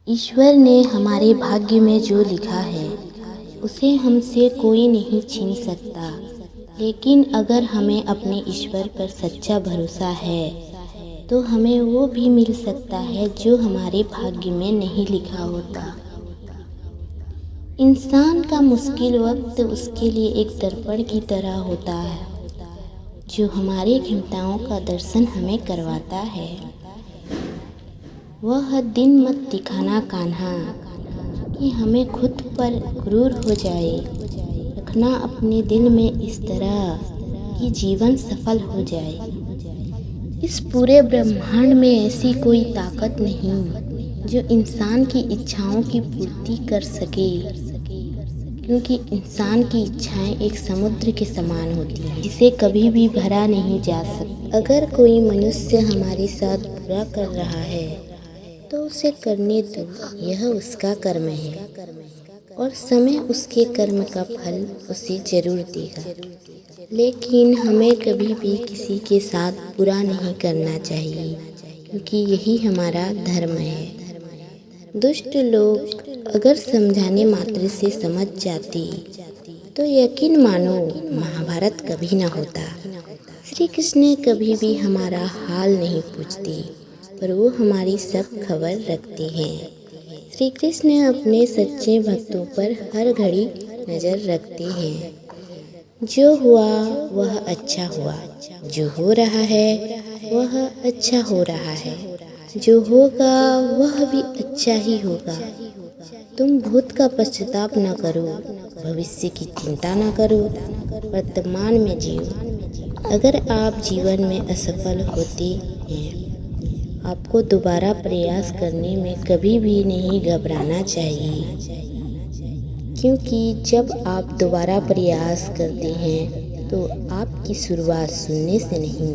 ईश्वर ने हमारे भाग्य में जो लिखा है उसे हमसे कोई नहीं छीन सकता। लेकिन अगर हमें अपने ईश्वर पर सच्चा भरोसा है तो हमें वो भी मिल सकता है जो हमारे भाग्य में नहीं लिखा होता। इंसान का मुश्किल वक्त उसके लिए एक दर्पण की तरह होता है जो हमारे क्षमताओं का दर्शन हमें करवाता है। वह दिन मत दिखाना कान्हा कि हमें खुद पर गुरूर हो जाए। रखना अपने दिल में इस तरह कि जीवन सफल हो जाए। इस पूरे ब्रह्मांड में ऐसी कोई ताकत नहीं जो इंसान की इच्छाओं की पूर्ति कर सके, क्योंकि इंसान की इच्छाएं एक समुद्र के समान होती हैं जिसे कभी भी भरा नहीं जा सकता। अगर कोई मनुष्य हमारे साथ बुरा कर रहा है तो उसे करने दो, यह उसका कर्म है और समय उसके कर्म का फल उसे जरूर देगा। लेकिन हमें कभी भी किसी के साथ बुरा नहीं करना चाहिए, क्योंकि यही हमारा धर्म है। दुष्ट लोग अगर समझाने मात्र से समझ जाते तो यकीन मानो महाभारत कभी ना होता। श्री कृष्ण कभी भी हमारा हाल नहीं पूछते, पर वो हमारी सब खबर रखते हैं। श्री कृष्ण अपने सच्चे भक्तों पर हर घड़ी नज़र रखते हैं। जो हुआ वह अच्छा हुआ, जो हो रहा है वह अच्छा हो रहा है, जो होगा वह भी अच्छा ही होगा। तुम भूत का पश्चाताप न करो, भविष्य की चिंता न करो, वर्तमान में जियो। अगर आप जीवन में असफल होते हैं, आपको दोबारा प्रयास करने में कभी भी नहीं घबराना चाहिए, क्योंकि जब आप दोबारा प्रयास करते हैं तो आपकी शुरुआत सुनने से नहीं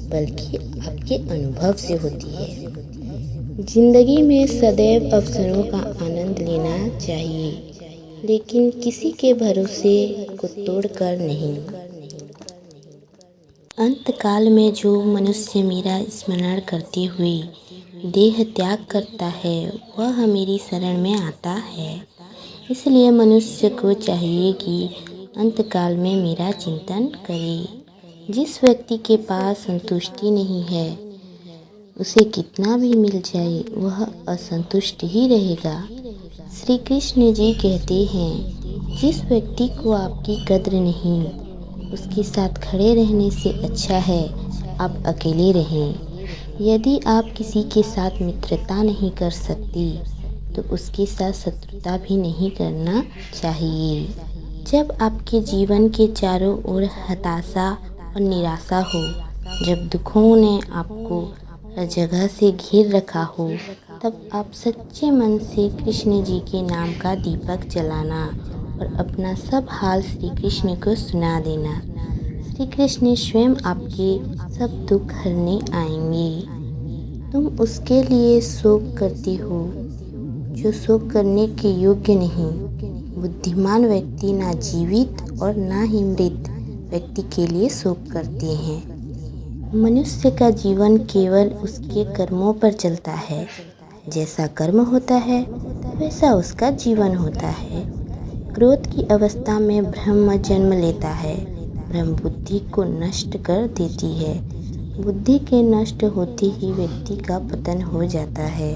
बल्कि आपके अनुभव से होती है। जिंदगी में सदैव अवसरों का आनंद लेना चाहिए, लेकिन किसी के भरोसे को तोड़कर नहीं। अंतकाल में जो मनुष्य मेरा स्मरण करते हुए देह त्याग करता है वह मेरी शरण में आता है। इसलिए मनुष्य को चाहिए कि अंतकाल में मेरा चिंतन करे। जिस व्यक्ति के पास संतुष्टि नहीं है उसे कितना भी मिल जाए वह असंतुष्ट ही रहेगा। श्री कृष्ण जी कहते हैं, जिस व्यक्ति को आपकी कद्र नहीं उसके साथ खड़े रहने से अच्छा है आप अकेले रहें। यदि आप किसी के साथ मित्रता नहीं कर सकती तो उसके साथ शत्रुता भी नहीं करना चाहिए। जब आपके जीवन के चारों ओर हताशा और निराशा हो, जब दुखों ने आपको हर जगह से घेर रखा हो, तब आप सच्चे मन से कृष्ण जी के नाम का दीपक जलाना और अपना सब हाल श्री कृष्ण को सुना देना। श्री कृष्ण स्वयं आपके सब दुख हरने आएंगे। तुम उसके लिए शोक करती हो जो शोक करने के योग्य नहीं। बुद्धिमान व्यक्ति ना जीवित और ना ही मृत व्यक्ति के लिए शोक करते हैं। मनुष्य का जीवन केवल उसके कर्मों पर चलता है। जैसा कर्म होता है वैसा उसका जीवन होता है। क्रोध की अवस्था में ब्रह्म जन्म लेता है। ब्रह्म बुद्धि को नष्ट कर देती है। बुद्धि के नष्ट होते ही व्यक्ति का पतन हो जाता है।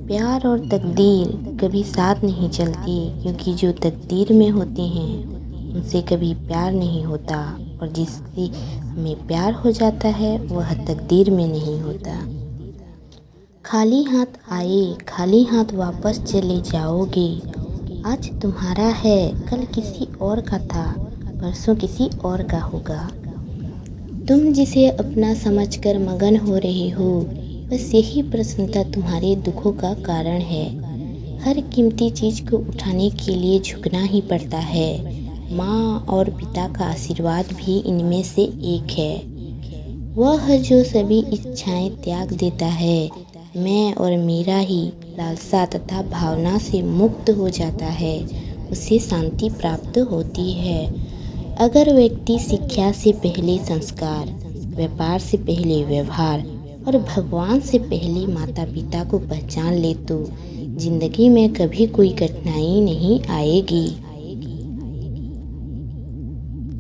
प्यार और तकदीर कभी साथ नहीं चलती, क्योंकि जो तकदीर में होते हैं उनसे कभी प्यार नहीं होता और जिससे हमें प्यार हो जाता है वह तकदीर में नहीं होता। खाली हाथ आए खाली हाथ वापस चले जाओगे। आज तुम्हारा है कल किसी और का था, परसों किसी और का होगा। तुम जिसे अपना समझकर मगन हो रहे हो बस यही प्रसन्नता तुम्हारे दुखों का कारण है। हर कीमती चीज़ को उठाने के लिए झुकना ही पड़ता है। माँ और पिता का आशीर्वाद भी इनमें से एक है। वह जो सभी इच्छाएं त्याग देता है, मैं और मेरा ही लालसा तथा भावना से मुक्त हो जाता है, उसे शांति प्राप्त होती है। अगर व्यक्ति शिक्षा से पहले संस्कार, व्यापार से पहले व्यवहार और भगवान से पहले माता पिता को पहचान ले तो ज़िंदगी में कभी कोई कठिनाई नहीं आएगी।